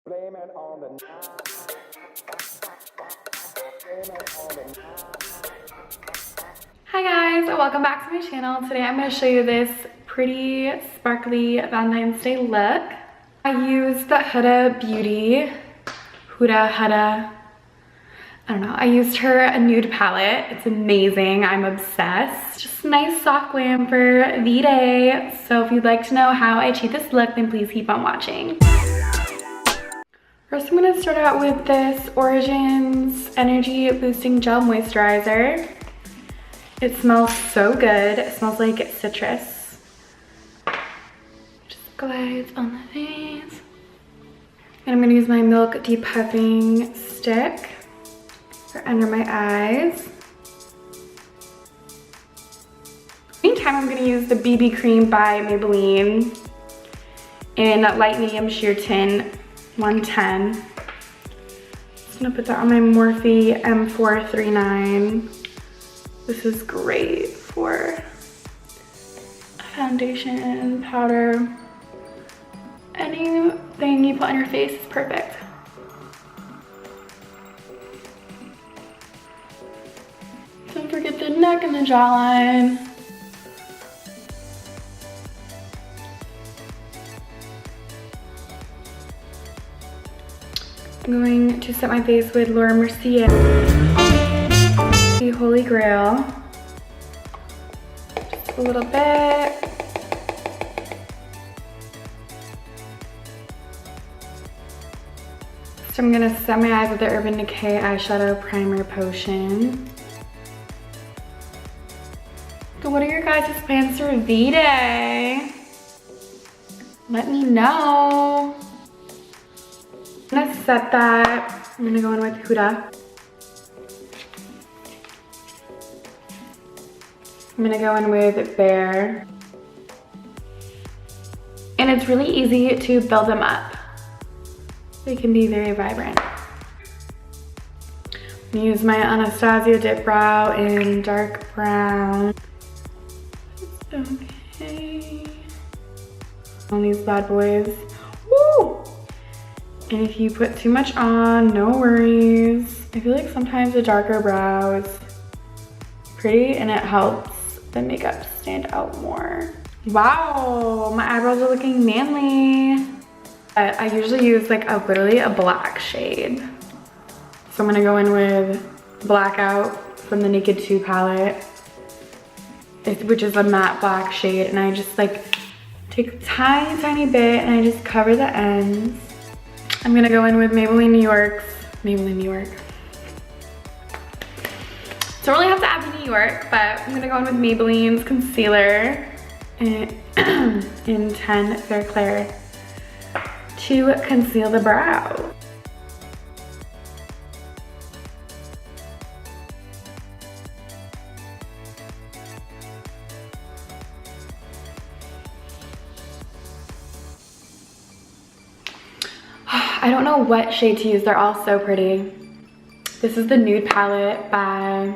Blame it on the night. Blame it on the night. Hi guys, welcome back to my channel. Today I'm going to show you this pretty sparkly Valentine's Day look. I used the Huda Beauty, I don't know. I used her nude palette. It's amazing. I'm obsessed. Just a nice soft glam for V-Day. So if you'd like to know how I achieve this look, then please keep on watching. First, I'm going to start out with this Origins Energy Boosting Gel Moisturizer. It smells so good. It smells like citrus. Just glides on the face. And I'm going to use my Milk Depuffing Stick for under my eyes. Meantime, I'm going to use the BB Cream by Maybelline in Light Medium Sheer Tin 110. Just gonna put that on my Morphe M439. This is great for foundation, powder, anything you put on your face is perfect. Don't forget the neck and the jawline. I'm going to set my face with Laura Mercier, the Holy Grail. Just a little bit. So I'm gonna set my eyes with the Urban Decay Eyeshadow Primer Potion. So what are your guys' plans for V-Day? Let me know. I'm gonna set that. I'm gonna go in with Huda. I'm gonna go in with Bare. And it's really easy to build them up. They can be very vibrant. I'm gonna use my Anastasia Dip Brow in dark brown. Okay. On these bad boys. Woo! And if you put too much on, no worries. I feel like sometimes a darker brow is pretty and it helps the makeup stand out more. Wow, my eyebrows are looking manly. I usually use like literally a black shade. So I'm gonna go in with Blackout from the Naked 2 palette, which is a matte black shade. And I just like take a tiny, tiny bit and I just cover the ends. I'm gonna go in with Maybelline New York. Don't really have to add the New York, but I'm gonna go in with Maybelline's concealer in 10 Fair Clair to conceal the brow. I don't know what shade to use. They're all so pretty. This is the Nude palette by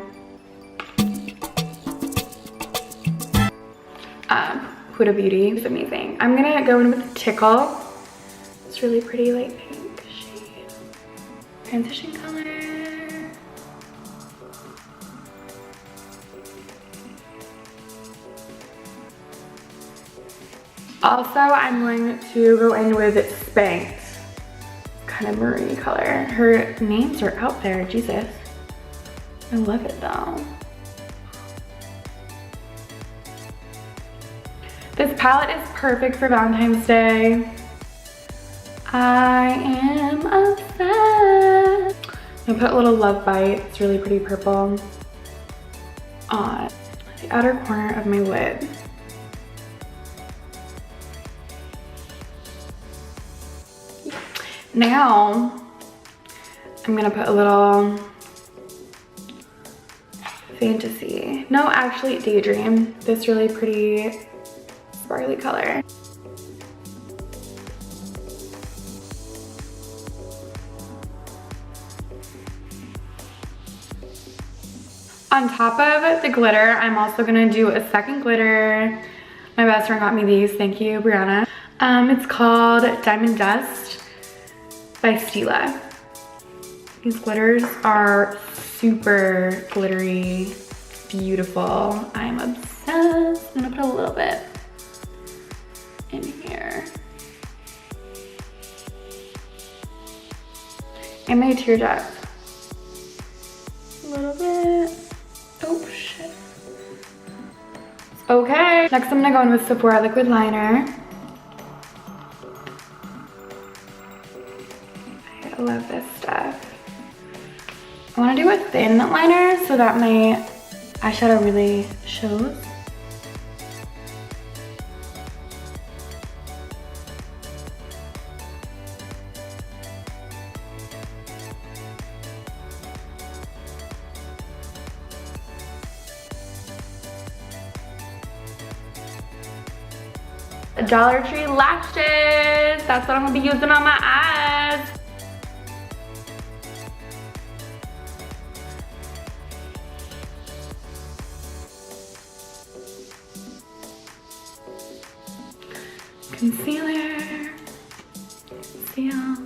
Huda Beauty. It's amazing. I'm gonna go in with Tickle. It's really pretty light pink shade. Transition color. Also, I'm going to go in with Spanked. Kind of maroon color. Her names are out there, Jesus. I love it though. This palette is perfect for Valentine's Day. I am obsessed. I put a little Love Bite, it's really pretty purple, on the outer corner of my lid. Now, I'm gonna put a little Fantasy. No, actually Daydream. This really pretty sparkly color. On top of the glitter, I'm also gonna do a second glitter. My best friend got me these, thank you, Brianna. It's called Diamond Dust. by Stila. These glitters are super glittery, beautiful. I'm obsessed. I'm gonna put a little bit in here. And my teardrop. A little bit. Oh shit. Okay. Next I'm gonna go in with Sephora liquid liner. I love this stuff. I want to do a thin liner so that my eyeshadow really shows. Dollar Tree lashes. That's what I'm gonna be using on my eyes. Concealer. Conceal.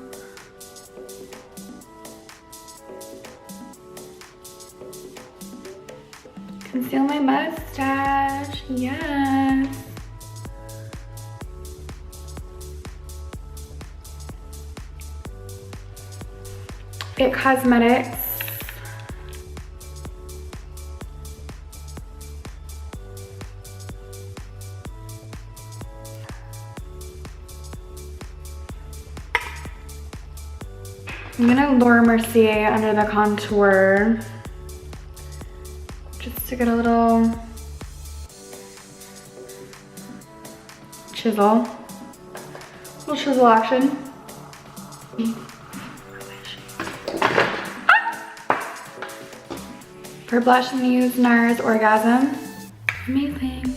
Conceal my mustache. Yes. It Cosmetics. I'm gonna Laura Mercier under the contour just to get a little chisel. Little chisel action. For blush, I'm gonna use NARS Orgasm. Amazing.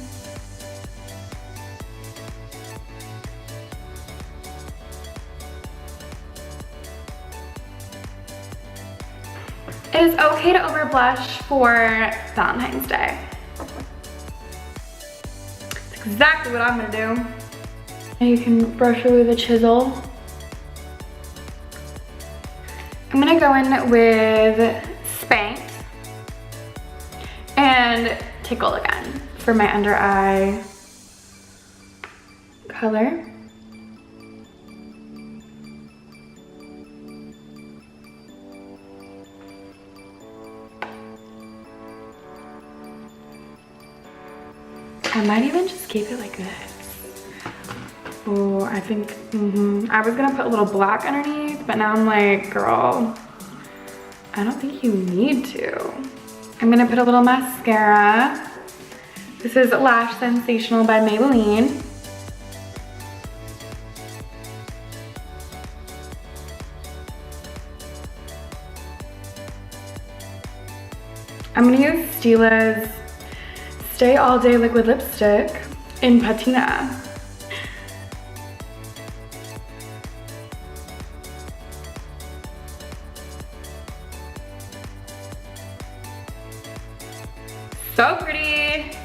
It is okay to over blush for Valentine's Day. It's exactly what I'm gonna do. Now you can brush away the chisel. I'm gonna go in with Spanx and Tickle again for my under eye color. I might even just keep it like this. Oh, I think, I was gonna put a little black underneath, but now I'm like, girl, I don't think you need to. I'm gonna put a little mascara. This is Lash Sensational by Maybelline. I'm gonna use Stila's Stay All Day Liquid Lipstick in Patina. So pretty.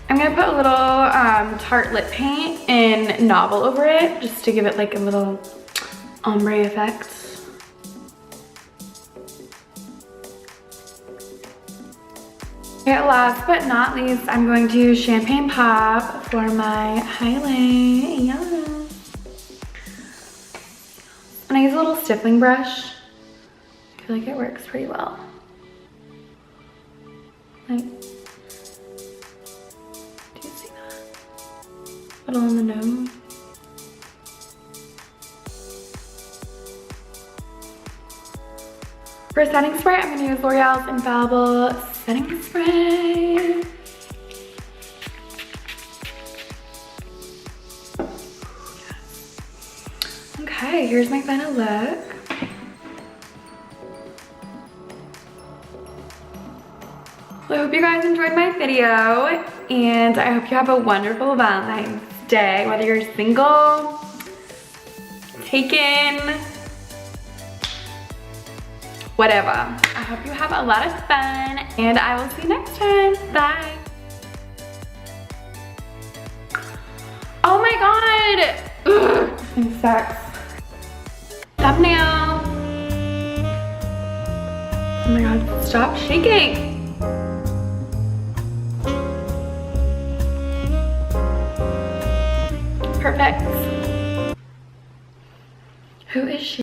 I'm gonna put a little Tarte lip paint in Novel over it, just to give it like a little ombre effect. Okay, last but not least, I'm going to use Champagne Pop for my highlight. Yeah. And I use a little stippling brush. I feel like it works pretty well. Like, do you see that? A little on the nose. For setting spray, I'm gonna use L'Oreal's Infallible Setting Spray. Okay, here's my final look. Well, I hope you guys enjoyed my video, and I hope you have a wonderful Valentine's Day, whether you're single, taken, whatever. I hope you have a lot of fun, and I will see you next time. Bye. Oh my God. Ugh. Sex. thumbnail. Oh my god, stop shaking. Perfect. Who is she?